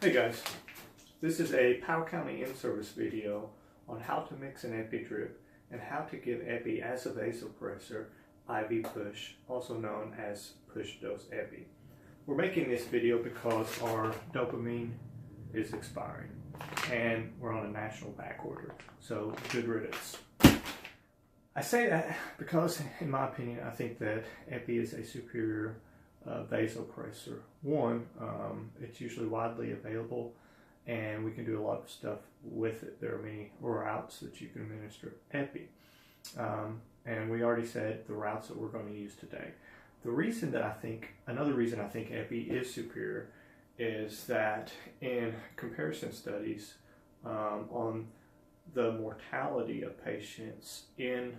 Hey guys, this is a Powell County in-service video on how to mix an epi drip and how to give epi as a vasopressor IV push, also known as Push Dose Epi. We're making this video because our dopamine is expiring and we're on a national back order, so good riddance. I say that because, in my opinion, I think that epi is a superior vasopressor. One, it's usually widely available and we can do a lot of stuff with it. There are many routes that you can administer epi. And we already said the routes that we're going to use today. Another reason I think epi is superior is that in comparison studies on the mortality of patients in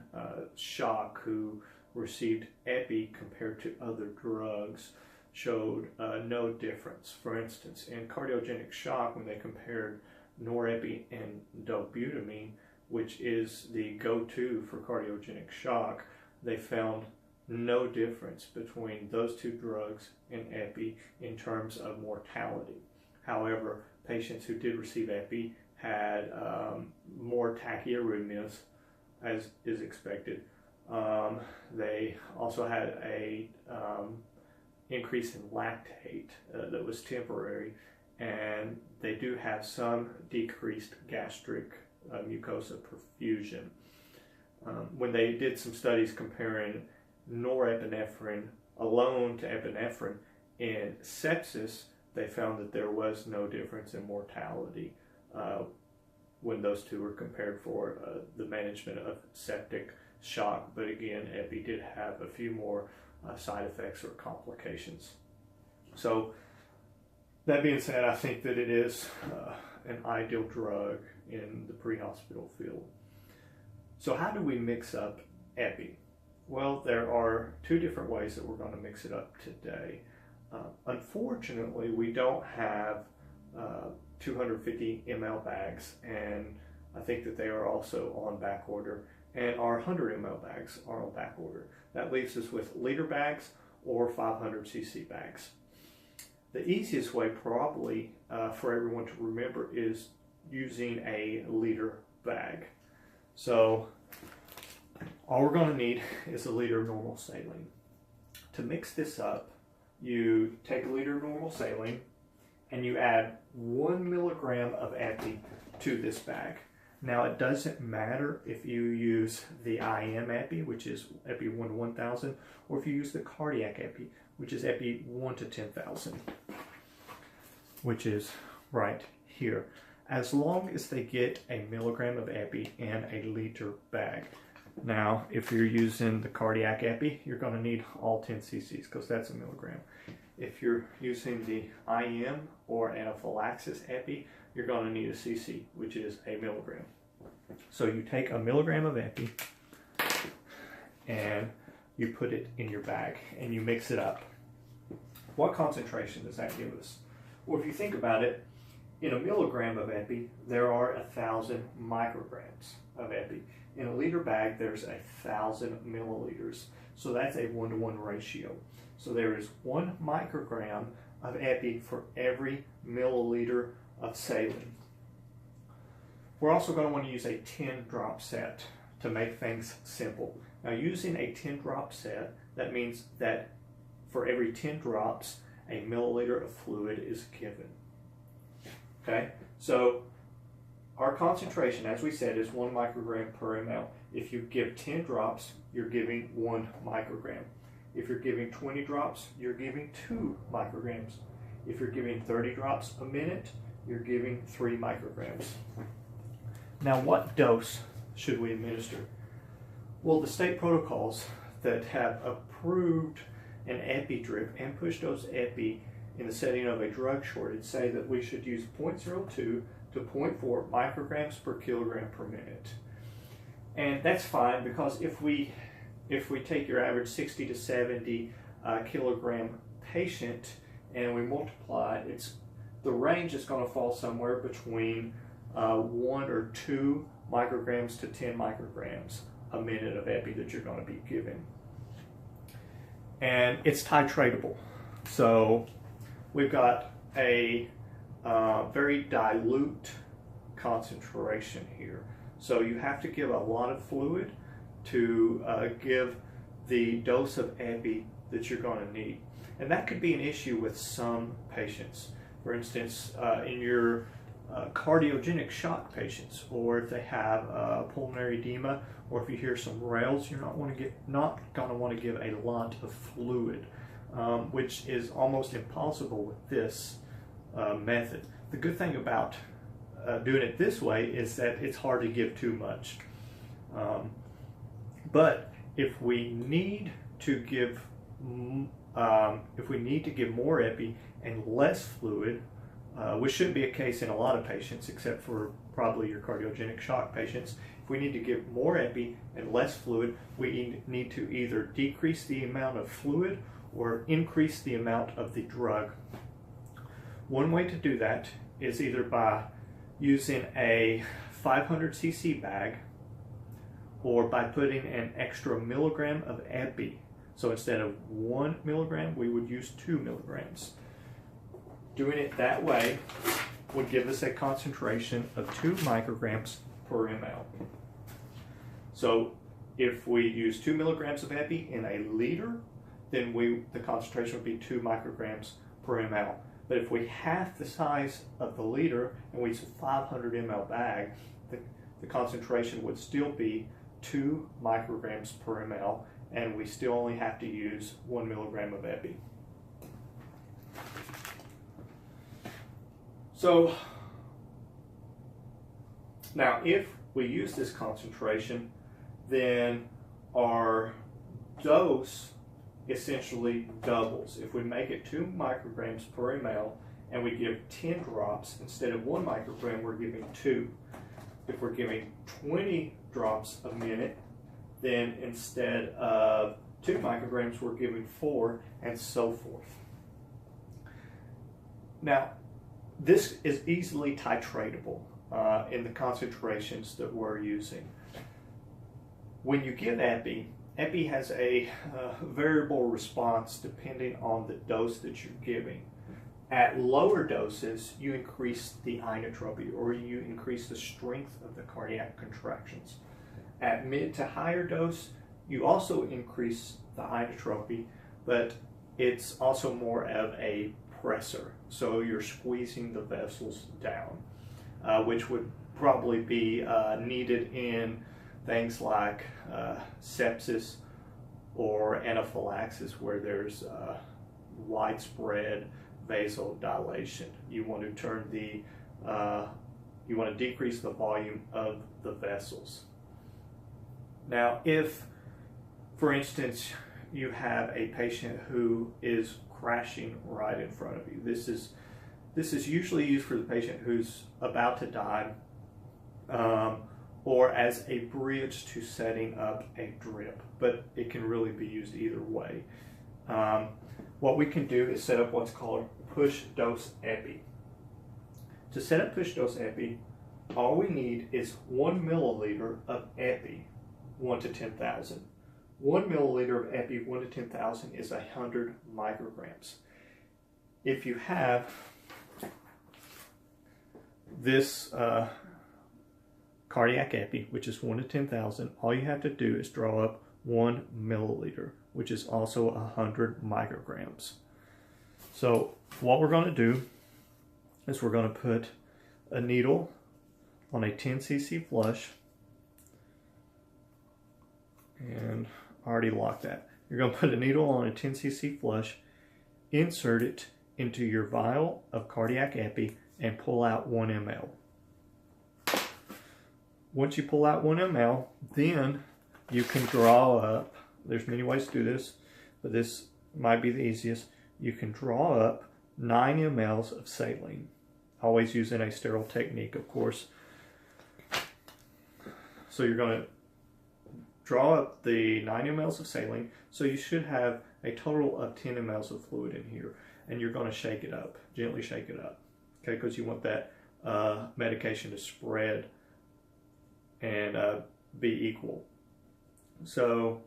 shock who received epi compared to other drugs showed no difference. For instance, in cardiogenic shock, when they compared norepi and dobutamine, which is the go-to for cardiogenic shock, they found no difference between those two drugs and epi in terms of mortality. However, patients who did receive epi had more tachyarrhythmias, as is expected. They also had a increase in lactate that was temporary, and they do have some decreased gastric mucosa perfusion. When they did some studies comparing norepinephrine alone to epinephrine in sepsis, they found that there was no difference in mortality when those two were compared for the management of septic shock. But again, epi did have a few more side effects or complications. So that being said, I think that it is an ideal drug in the pre-hospital field. So how do we mix up epi? Well, there are two different ways that we're going to mix it up today. Unfortunately, we don't have 250 ml bags, and I think that they are also on back order, and our 100 ml bags are on back order. That leaves us with liter bags or 500 cc bags. The easiest way probably for everyone to remember is using a liter bag. So all we're going to need is a liter of normal saline. To mix this up, you take a liter of normal saline and you add 1 milligram of epi to this bag. Now, it doesn't matter if you use the IM epi, which is epi 1 to 1,000, or if you use the cardiac epi, which is epi 1 to 10,000, which is right here. As long as they get a milligram of epi in a liter bag. Now, if you're using the cardiac epi, you're going to need all 10 cc's because that's a milligram. If you're using the IM or anaphylaxis epi, you're going to need a cc, which is a milligram. So you take a milligram of epi and you put it in your bag and you mix it up. What concentration does that give us? Well, if you think about it, in a milligram of epi, there are 1,000 micrograms of epi. In a liter bag, there's 1,000 milliliters. So that's a 1-to-1 ratio. So there is 1 microgram of epi for every milliliter of saline. We're also going to want to use a 10-drop set to make things simple. Now, using a 10-drop set, that means that for every 10 drops, a milliliter of fluid is given. Okay, so our concentration, as we said, is 1 microgram per ml. If you give 10 drops, you're giving 1 microgram. If you're giving 20 drops, you're giving 2 micrograms. If you're giving 30 drops a minute, you're giving 3 micrograms. Now, what dose should we administer? Well, the state protocols that have approved an epi drip and push dose epi in the setting of a drug shortage say that we should use 0.02 to 0.4 micrograms per kilogram per minute. And that's fine, because if we take your average 60 to 70 kilogram patient and we multiply, the range is going to fall somewhere between 1 or 2 micrograms to 10 micrograms a minute of epi that you're going to be giving. And it's titratable. So we've got a very dilute concentration here. So you have to give a lot of fluid to give the dose of epi that you're going to need. And that could be an issue with some patients. For instance, in your cardiogenic shock patients, or if they have pulmonary edema, or if you hear some rales, you're not going to want to give a lot of fluid, which is almost impossible with this method. The good thing about doing it this way is that it's hard to give too much. But if we need to give more epi and less fluid, which shouldn't be a case in a lot of patients except for probably your cardiogenic shock patients, if we need to give more epi and less fluid, we need to either decrease the amount of fluid or increase the amount of the drug. One way to do that is either by using a 500 cc bag or by putting an extra milligram of epi. So instead of 1 milligram, we would use 2 milligrams. Doing it that way would give us a concentration of 2 micrograms per ml. So if we use 2 milligrams of epi in a liter, then the concentration would be 2 micrograms per ml. But if we half the size of the liter and we use a 500 ml bag, the concentration would still be 2 micrograms per ml, and we still only have to use 1 milligram of epi. So now if we use this concentration, then our dose essentially doubles. If we make it 2 micrograms per ml and we give 10 drops, instead of 1 microgram, we're giving 2. If we're giving 20 drops a minute, then instead of 2 micrograms, we're giving 4, and so forth. Now, this is easily titratable in the concentrations that we're using. When you give epi, epi has a variable response depending on the dose that you're giving. At lower doses, you increase the inotropy, or you increase the strength of the cardiac contractions. At mid to higher dose, you also increase the inotropy, but it's also more of a pressor. So you're squeezing the vessels down, which would probably be needed in things like sepsis or anaphylaxis, where there's widespread vasodilation. You want to turn the you want to decrease the volume of the vessels. Now, if, for instance, you have a patient who is crashing right in front of you, this is usually used for the patient who's about to die, or as a bridge to setting up a drip, but it can really be used either way. What we can do is set up what's called Push Dose Epi. To set up Push Dose Epi, all we need is 1 milliliter of epi, 1 to 10,000. 1 milliliter of epi, 1 to 10,000, is 100 micrograms. If you have this cardiac epi, which is 1 to 10,000, all you have to do is draw up 1 milliliter, which is also 100 micrograms. So what we're going to do is we're going to put a needle on a 10 cc flush, and I already locked that. You're going to put a needle on a 10 cc flush, insert it into your vial of cardiac epi, and pull out 1 ml. Once you pull out 1 ml, then you can draw up, there's many ways to do this, but this might be the easiest. You can draw up 9 mLs of saline, always using a sterile technique, of course. So you're going to draw up the 9 mLs of saline, so you should have a total of 10 mLs of fluid in here, and you're going to shake it up, gently shake it up, okay, because you want that medication to spread and be equal. So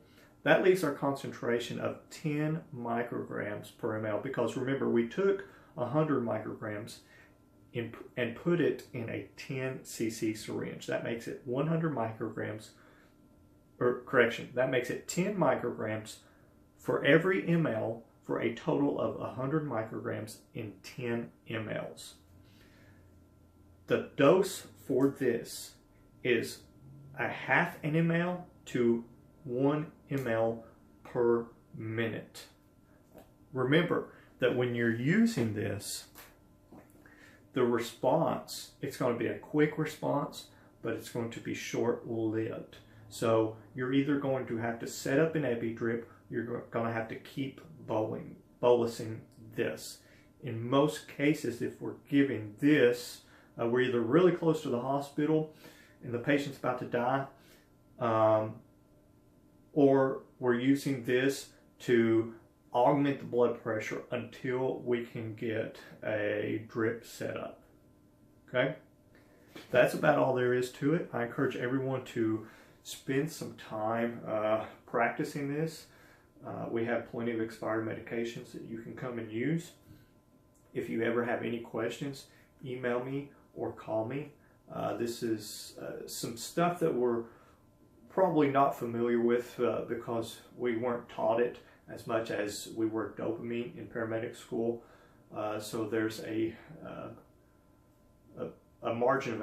that leaves our concentration of 10 micrograms per ml, because remember, we took 100 micrograms and put it in a 10 cc syringe. That makes it 100 micrograms, or correction, that makes it 10 micrograms for every ml, for a total of 100 micrograms in 10 mLs. The dose for this is a half an ml to 1 ml per minute. Remember that when you're using this, the response, it's going to be a quick response, but it's going to be short-lived. So you're either going to have to set up an epi drip, you're going to have to keep bolusing this. In most cases, if we're giving this, we're either really close to the hospital and the patient's about to die, or we're using this to augment the blood pressure until we can get a drip set up. Okay? That's about all there is to it. I encourage everyone to spend some time practicing this. We have plenty of expired medications that you can come and use. If you ever have any questions, email me or call me. This is some stuff that we're probably not familiar with because we weren't taught it as much as we were dopamine in paramedic school. So there's a margin of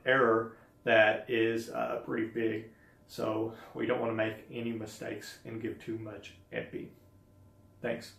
error that is pretty big. So we don't want to make any mistakes and give too much epi. Thanks.